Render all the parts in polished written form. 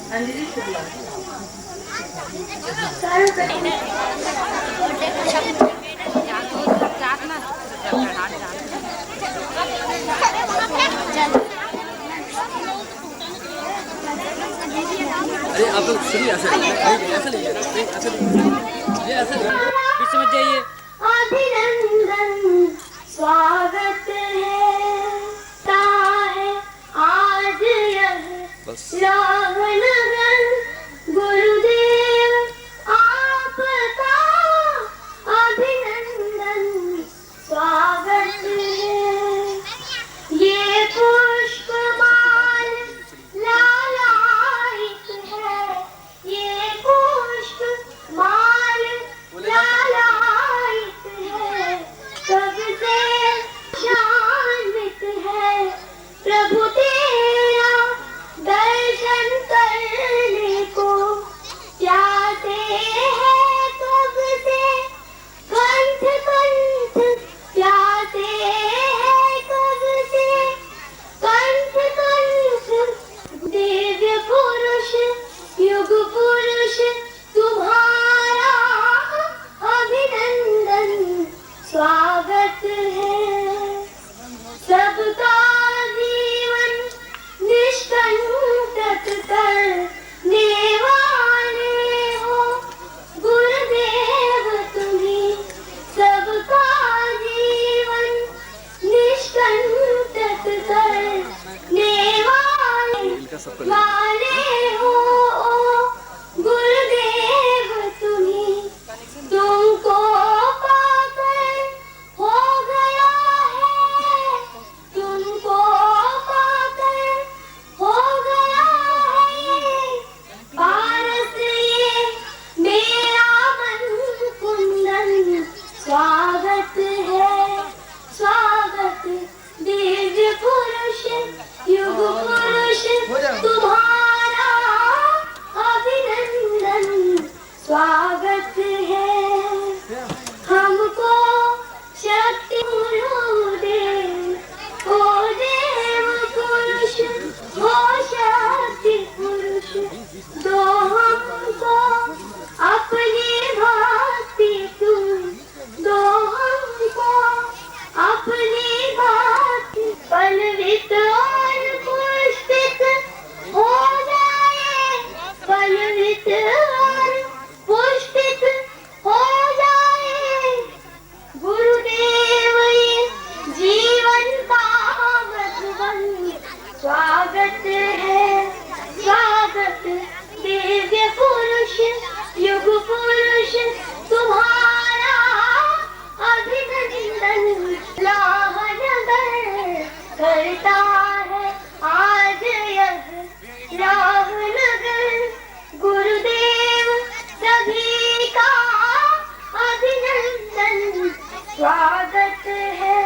अंजलि शुक्ला। अरे आप लोग सुनिए, ऐसा नहीं, ऐसा नहीं, ऐसा नहीं, ये ऐसा नहीं, बीच में जाइए। अभिनंदन स्वागत है आज यह रामनगर गुरुदेव आपका अभिनंदन स्वागत है। ये पुष्पमाल लालायित है, ये पुष्पमाल लालायित है, सबसे शान्वित है। प्रभु तेरा दर्शन करने को चाहते हैं, कब से कंठ कंठ प्यासे हैं, कब से कंठ कंठ। दिव्य पुरुष युग पुरुष तुम्हारा अभिनंदन स्वागत है। सबका जीवन निष्कंटक करने वाले हो गुरुदेव तुम्ही। सबका जीवन निष्कंटक करने वाले हो गुरुदेव तुम्ही। तुमको पाकर हो गया है, तुमको पाकर हो गया है पारस ये मेरा मन कुंदन। स्वागत है स्वागत दिव्य पुरुष युग पुरुष तुम्हारा अभिनंदन स्वागत है। हमको शक्ति गुरुदेव हो देव पुरुष हो शक्ति पुरुष दो हमको अपनी भक्ति तुम दो हमको अपनी भक्ति। पलवित और पुष्पित हो जाए, पलवित और पुष्पित हो जाए गुरुदेव ये जीवन का मधुबन। स्वागत है स्वागत दिव्य पुरुष युग पुरुष तुम्हारा अभिनंदन। रामनगर करता है आज यह रामनगर गुरुदेव सभी का अभिनंदन स्वागत है।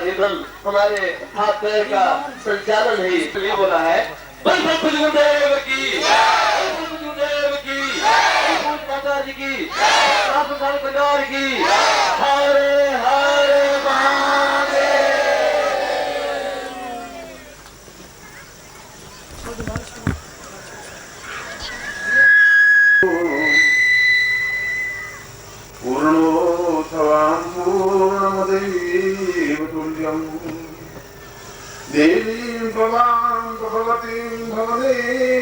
रिदम हमारे हाथ पैर का संचालन है, इसलिए बोला है बल गुरुदेव की, गुरुदेव की, माता जी की, परिवार की। हरे हरे महादेव। पूर्णोऽथवां पूर्णमदैव तुल्यं देवीं त्वमां भगवतीं भवनेत्ररूपाम्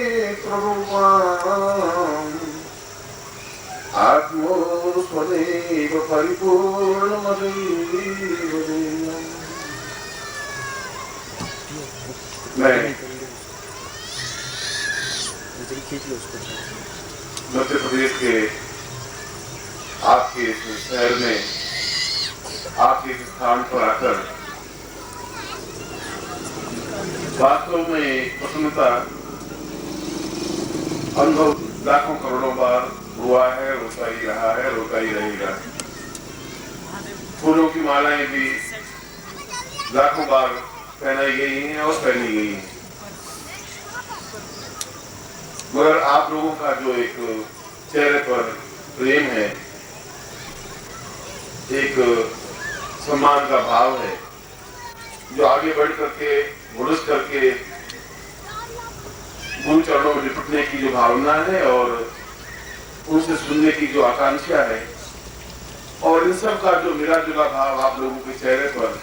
आत्मस्वदेव परिपूर्णमदैव देयम्। मैं मध्य प्रदेश के आपके इस शहर में आपके इस स्थान पर आकर वास्तव में प्रसन्नता अनुभव लाखों करोड़ों बार हुआ है, होता ही रहा है, होता ही रहेगा। फूलों की मालाएं भी लाखों बार पहनाई गई हैं और पहनी गई हैं, मगर आप लोगों का जो एक चेहरे पर प्रेम है, एक सम्मान का भाव है, जो आगे बढ़ करके घुड़स करके गुरु चरणों में लिपटने की जो भावना है और उनसे सुनने की जो आकांक्षा है, और इन सब का जो मिला जुला भाव आप लोगों के चेहरे पर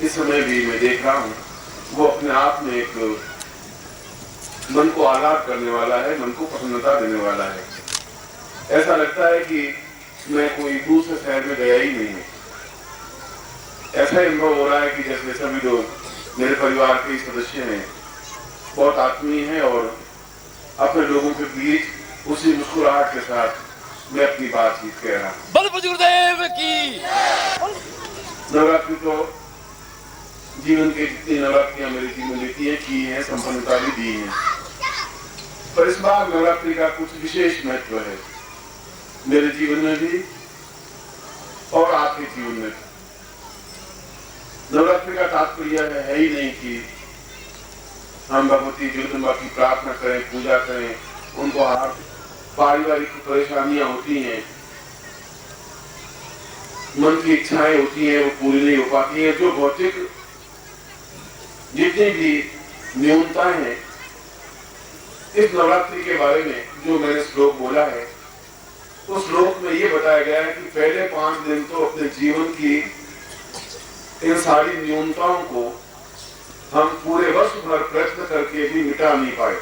इस समय भी मैं देख रहा हूँ, वो अपने आप में एक मन को आह्लाद करने वाला है, मन को प्रसन्नता देने वाला है। ऐसा लगता है कि मैं कोई दूसरे शहर में गया ही नहीं हूँ। ऐसा अनुभव हो रहा है कि जैसे सभी लोग मेरे परिवार के सदस्य हैं, बहुत आत्मीय हैं और अपने लोगों के बीच उसी मुस्कुराहट के साथ मैं अपनी बातचीत कह रहा हूँ। बल गुरुदेव की। नवरात्रि तो जीवन के जितनी नवरात्रियां मेरे जीवन में बीती की हैं, संपन्नता भी दी है, पर इस बार नवरात्रि का कुछ विशेष महत्व है मेरे जीवन में भी और आपके जीवन में भी। नवरात्रि का तात्पर्य है ही नहीं कि हम भगवती जगदम्बा की प्रार्थना करें, पूजा करें, उनको हाथ पारिवारिक परेशानियां होती हैं, मन की इच्छाएं होती हैं, वो पूरी नहीं हो पाती हैं, जो भौतिक जितनी भी न्यूनताएं हैं, इस नवरात्रि के बारे में जो मैंने श्लोक बोला है, उस श्लोक में ये बताया गया है कि पहले 5 दिन तो अपने जीवन की इन सारी न्यूनताओं को हम पूरे वर्ष भर प्रयत्न करके भी मिटा नहीं पाए।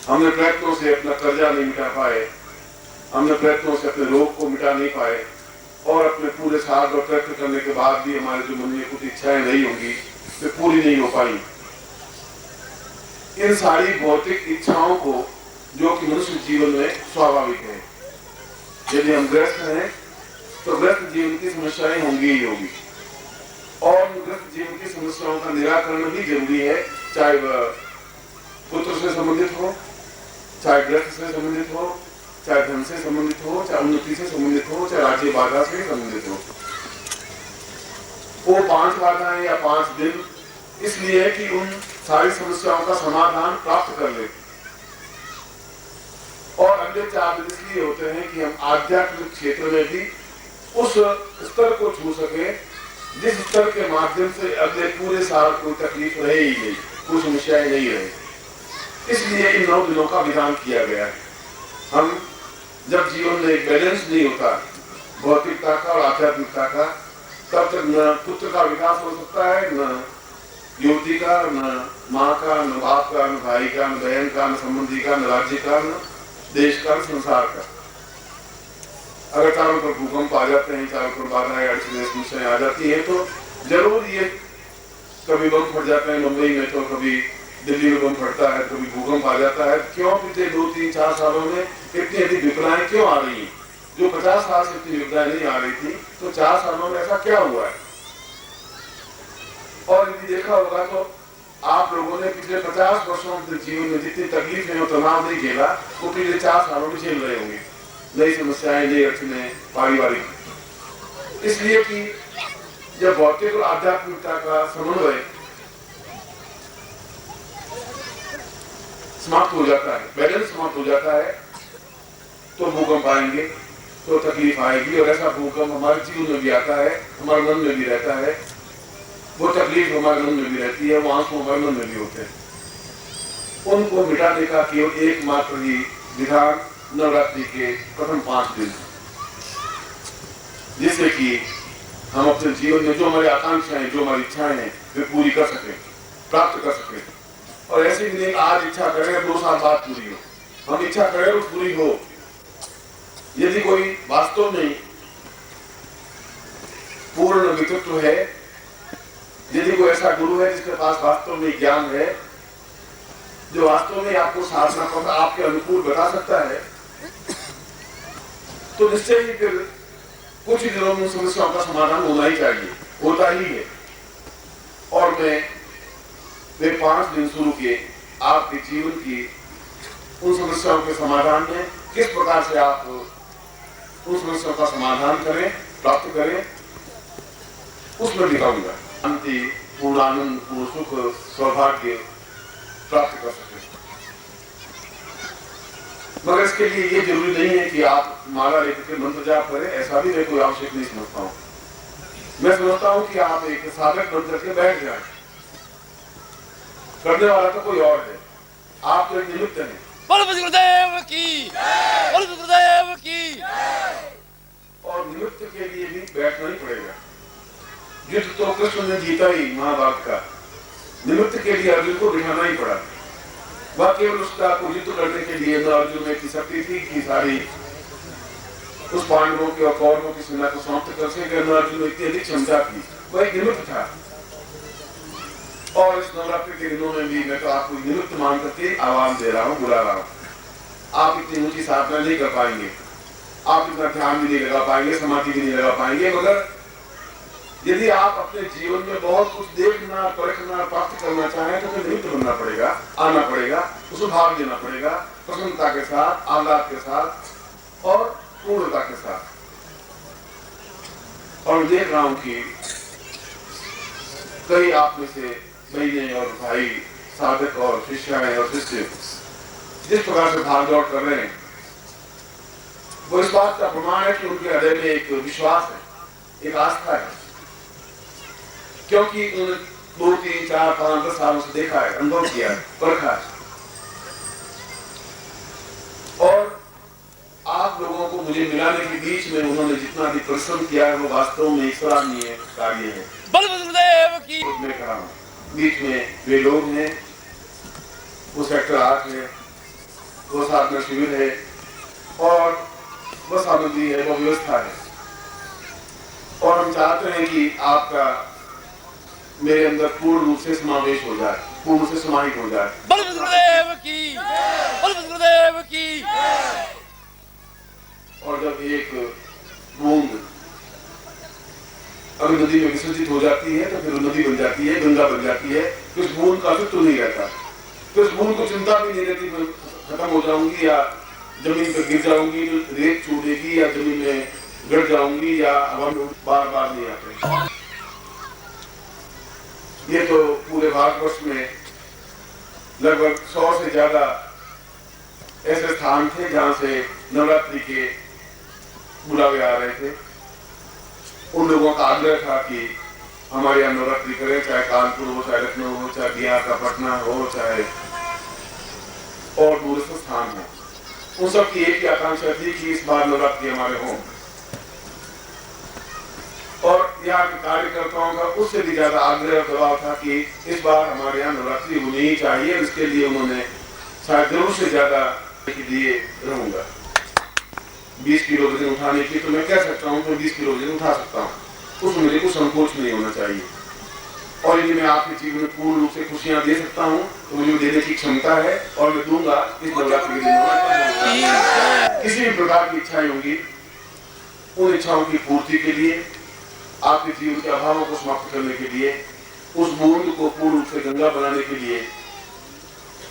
हमने प्रयत्नों से अपना कर्जा नहीं मिटा पाए, हमने प्रयत्नों से अपने रोग को मिटा नहीं पाए, और अपने पूरे साल भर प्रयत्न करने के बाद भी हमारे जो मन में कुछ इच्छाएं नहीं होंगी वे पूरी नहीं हो पाई। इन सारी भौतिक इच्छाओं को, जो कि मनुष्य जीवन में स्वाभाविक है, यदि हम ग्रस्त हैं तो ग्रस्त जीवन की समस्याएं होंगी ही होगी, और ग्रस्त जीवन की समस्याओं का निराकरण भी जरूरी है, चाहे वह पुत्र से संबंधित हो, चाहे ग्रस्त से संबंधित हो, चाहे धन से संबंधित हो, चाहे उन्नति से संबंधित हो, चाहे राज्य बाधा से संबंधित हो। वो 5 बाधाएं या 5 दिन इसलिए है कि उन सारी समस्याओं का समाधान प्राप्त कर ले, और अगले 4 दिन इसलिए होते हैं कि हम आध्यात्मिक क्षेत्र में भी उस स्तर को छू सके जिस स्तर के माध्यम से अगले पूरे साल कोई तकलीफ रहे ही नहीं, कोई समस्याएं नहीं रहे। इसलिए इन 9 दिनों का विधान किया गया है। हम जब जीवन में एक बैलेंस नहीं होता भौतिकता का और आध्यात्मिकता का, तब तक न पुत्र का विकास हो सकता है, न युवती का, न माँ का, न बाप का, न भाई का, न बहन का, न संबंधी का, न राज्य का, न देश का, न संसार का। अगर चारों पर भूकंप आ जाते हैं, चारों पर बाधाएं, अड़चनें, समस्याएं आ जाती हैं, तो जरूर ये कभी बम फट जाते हैं मुंबई में, तो कभी दिल्ली में बम फटता है, कभी भूकंप आ जाता है। क्यों पिछले 2, 3, 4 सालों में इतनी अधिक विपदाएं क्यों आ रही हैं? जो 50 साल से इतनी विपदाएं नहीं आ रही थी, तो 4 सालों में ऐसा क्या हुआ है? और यदि देखा होगा तो आप लोगों ने पिछले 50 वर्षों के जीवन में जितनी तकलीफें और तनाव नहीं झेला, वो पिछले 4 सालों में झेल रहे होंगे। नई समस्याएं, नई अड़चनें, पारिवारिक। इसलिए कि जब भौतिक और आध्यात्मिकता का समन्वय समाप्त हो जाता है, बैलेंस समाप्त हो जाता है, तो भूकंप आएंगे, तो तकलीफ आएगी, और ऐसा भूकंप हमारे जीवन में भी आता है, हमारे मन में भी रहता है, वो तकलीफ हमारे मन में भी रहती है, वो आंसू हमारे मन में भी होते हैं। उनको मिटाने का केवल एकमात्र ही विधान नवरात्रि के प्रथम 5 दिन, जिससे कि हम अपने जीवन में जो हमारी आकांक्षाएं, जो हमारी इच्छाएं हैं, वे पूरी कर सकें, प्राप्त कर सकें। और ऐसे भी नहीं आज इच्छा करें 2 साल बाद पूरी हो, हम इच्छा करें और पूरी हो। यदि कोई वास्तव में पूर्ण विकृत्व है, यदि कोई ऐसा गुरु है जिसके पास वास्तव में ज्ञान है, जो वास्तव में आपको साधना को आपके अनुकूल बता सकता है, तो निश्चय ही फिर कुछ ही दिनों में समस्याओं का समाधान होना ही चाहिए, होता ही है। और मैं वे 5 दिन शुरू किए आपके जीवन की उन समस्याओं के समाधान में, किस प्रकार से आप उन समस्याओं का समाधान करें, प्राप्त करें, उसमें दिखाऊंगा। शांति, पूर्ण आनंद, पूर्ण सुख, सौभाग्य प्राप्त कर सके। मगर इसके लिए ये जरूरी नहीं है कि आप माला लेकर के मंत्र जाप करें, ऐसा भी मैं कोई आवश्यक नहीं समझता हूँ। मैं समझता हूं कि आप एक साधक बन करके बैठ जाएं। करने वाला तो कोई और है, आप तो एक निमित्त हैं। बोलो गुरुदेव की, बोलो गुरुदेव की। और निमित्त के लिए भी बैठना ही पड़ेगा। युद्ध तो कृष्ण ने जीता ही महाभारत का, निमित्त के लिए अर्जुन को बिठाना ही पड़ा। वह केवल उसका युद्ध करने के लिए न अर्जुन में इतनी शक्ति थी कि सारी उस पांडवों के और कौरवों की सेना को समाप्त कर सके, न अर्जुन में इतनी अधिक क्षमता थी। वह एक निमित्त था। और इस नवरात्रि के दिनों में भी मैं तो आपको निमित्त मान करके आह्वान दे रहा हूँ, बुला रहा हूँ। आप इतनी ऊंची साधना नहीं कर पाएंगे, आप इतना ध्यान भी नहीं लगा पाएंगे, समाधि भी नहीं लगा पाएंगे, मगर यदि आप अपने जीवन में बहुत कुछ देखना, परखना, प्राप्त करना चाहें तो फिर निमित्त बनना पड़ेगा, आना पड़ेगा, उसमें भाग लेना पड़ेगा, प्रसन्नता के साथ, आह्लाद के साथ और पूर्णता के साथ। और देख रहा हूं कि कई आप में से बहनें और भाई, साधक और शिष्याएं और शिष्य जिस प्रकार से भाग दौड़ कर रहे हैं, वो इस बात का प्रमाण है कि उनके हृदय में एक विश्वास है, एक आस्था है, क्योंकि उन्होंने 2, 3, 4, 5, 10 सालों से देखा है, अनुभव किया है, परखा है। और आप लोगों को मुझे मिलाने के बीच में उन्होंने जितना भी परिश्रम किया है, वो वास्तव में सराहनीय कार्य है। मैं कहा हूं, बीच में वे लोग हैं, वो सेक्टर 8 है, वो साधना शिविर है, और वो सामग्री है, वो व्यवस्था है। और हम चाहते हैं कि आपका मेरे अंदर पूर्ण रूप से समावेश हो जाए, पूर्ण से समाहित हो जाए। गुरुदेव की, गुरुदेव की। और जब एक बूंद अगर नदी में विसर्जित हो जाती है तो फिर नदी बन जाती है, गंगा बन जाती है, तो उस बूंद का अस्तित्व नहीं रहता। तो उस बूंद को चिंता भी नहीं रहती, मैं खत्म हो जाऊंगी या जमीन पर गिर जाऊंगी, रेत छूटेगी या जमीन में गिर जाऊंगी या हवा में बार बार नहीं आते। ये तो पूरे भारतवर्ष में लगभग 100 से ज्यादा ऐसे स्थान थे जहां से नवरात्रि के बुलावे आ रहे थे। उन लोगों का आग्रह था कि हमारे यहाँ नवरात्रि करें, चाहे कानपुर हो, चाहे लखनऊ हो, चाहे बिहार का पटना हो, चाहे और दूरस्थ स्थान हो। उन सब की एक ही आकांक्षा थी कि इस बार नवरात्रि हमारे हों। और यहाँ के कार्यकर्ताओं का उससे भी ज्यादा आग्रह और दबाव था कि इस बार हमारे यहाँ नवरात्रि होनी ही चाहिए। इसके लिए उन्होंने शायद जरूर से ज्यादा के लिए रहूंगा। 20 किलो वजन उठाने की तो मैं कह सकता हूँ तो 20 किलो वजन उठा सकता हूँ, उसमें मेरे को संकोच नहीं होना चाहिए। और यदि मैं आपके जीवन में पूर्ण रूप से खुशियां दे सकता हूँ तो मुझे देने की क्षमता है और मैं दूंगा। इस नवरात्रि के दिन किसी भी प्रकार की इच्छाएं होंगी, उन इच्छाओं की पूर्ति के लिए, आपके जीवन के अभावों को समाप्त करने के लिए, उस बूंद को पूर्ण रूप से गंगा बनाने के लिए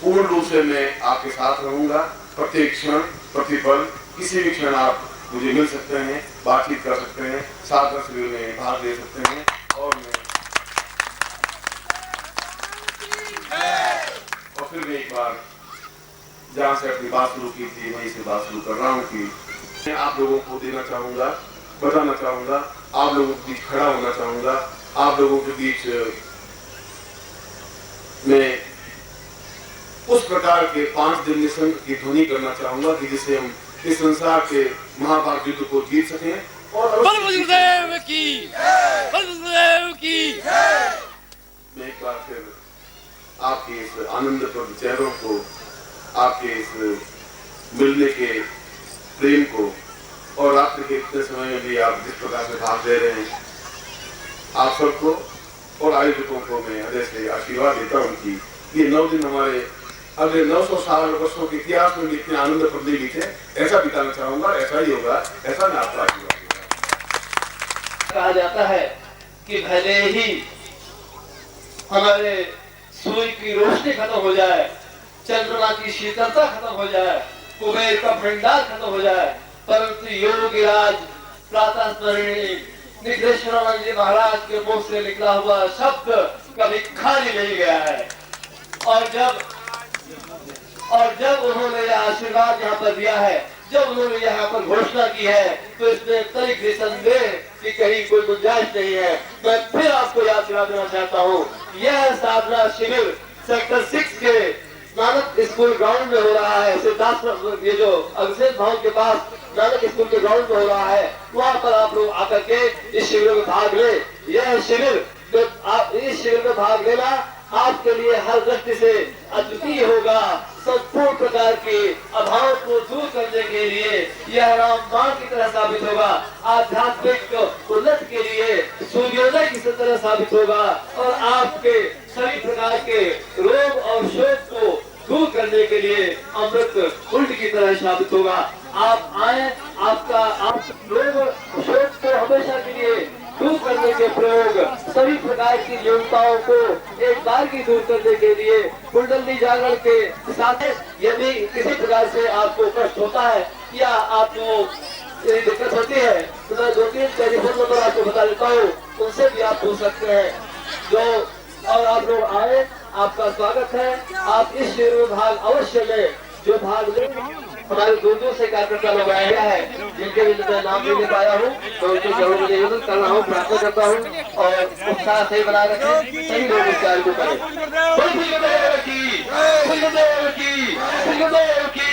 पूर्ण रूप से मैं आपके साथ रहूंगा। प्रत्येक क्षण, प्रतिपल, किसी भी क्षण आप मुझे मिल सकते हैं, बातचीत कर सकते हैं, साधना शिविर में भाग ले सकते हैं। और फिर मैं एक बार जहां से अपनी बात शुरू की थी वहीं से बात शुरू कर रहा हूँ कि मैं आप लोगों को देना चाहूंगा, बताना चाहूंगा, आप लोगों के बीच खड़ा होना चाहूंगा, आप लोगों के बीच में उस प्रकार के 5 दिन निसंग की ध्वनि करना चाहूंगा कि जिससे हम इस संसार के महाभारत युद्ध को जीत सकें। और गुरुदेव की, गुरुदेव की। मैं एक बार फिर आपके इस आनंदप्रद चेहरों को, आपके इस मिलने के प्रेम को और रात्रि के इतने समय में भी आप जिस प्रकार से भाग दे रहे हैं, आप सबको और आयोजकों को मैं हृदय से आशीर्वाद देता हूँ कि ये 9 दिन हमारे अगले 900 साल वर्षों के इतिहास में इतने आनंदप्रद नहीं बीते, ऐसा बिताना चाहूंगा। ऐसा ही होगा, ऐसा मैं आपका आशीर्वाद। कहा जाता है कि भले ही हमारे सूर्य की रोशनी खत्म हो जाए, चंद्रमा की शीतलता खत्म हो जाए, कुबेर का भंडार खत्म हो जाए, परंतु योगीराज प्रातः स्मरणीय निखिलेश्वरानंद जी महाराज के मुंह से निकला हुआ शब्द कभी खाली नहीं गया है। और जब उन्होंने यह आशीर्वाद यहाँ पर दिया है, जब उन्होंने यहाँ पर घोषणा की है, तो इसमें कई निसंदेह कि कहीं कोई गुंजाइश नहीं है। मैं फिर आपको याद दिला देना चाहता हूँ, यह साधना शिविर सेक्टर 6 के नानक स्कूल ग्राउंड में हो रहा है। सिद्धार्थ ये जो अभिषेक भवन के पास नानक स्कूल के ग्राउंड में हो रहा है, वहाँ पर आप लोग आकर के इस शिविर में भाग ले। यह शिविर आप इस शिविर में भाग लेना आपके लिए हर दृष्टि से अद्वितीय होगा। संपूर्ण प्रकार के अभाव को दूर करने के लिए यह रामबाण की तरह साबित होगा। आध्यात्मिक उन्नति के लिए सूर्योदय की तरह साबित होगा और आपके सभी प्रकार के रोग और शोक को दूर करने के लिए अमृत उल्ट की तरह साबित होगा। आप आए, आप रोग शोक को हमेशा के लिए दूर करने के प्रयोग, सभी प्रकार की न्यूनताओं को एक बार की दूर करने के लिए कुंडली जागरण के साथ यदि किसी प्रकार से आपको कष्ट होता है या आपको दिक्कत होती है तो मैं 2-3 टेलीफोन नंबर आपको बता देता हूँ, उनसे भी आप पूछ सकते हैं। जो और आप लोग आए, आपका स्वागत है। आप इस शिविर में भाग अवश्य लें। जो भाग ले हमारे दूर दूर से कार्यकर्ता लोग आए हैं, जिनके भी मैं नाम नहीं ले पाया हूँ, तो उनके जरूर निवेदन कर रहा हूँ, प्रार्थना करता हूँ और उत्साह सही बना रखें, सही लोग इस कार्य को करें। की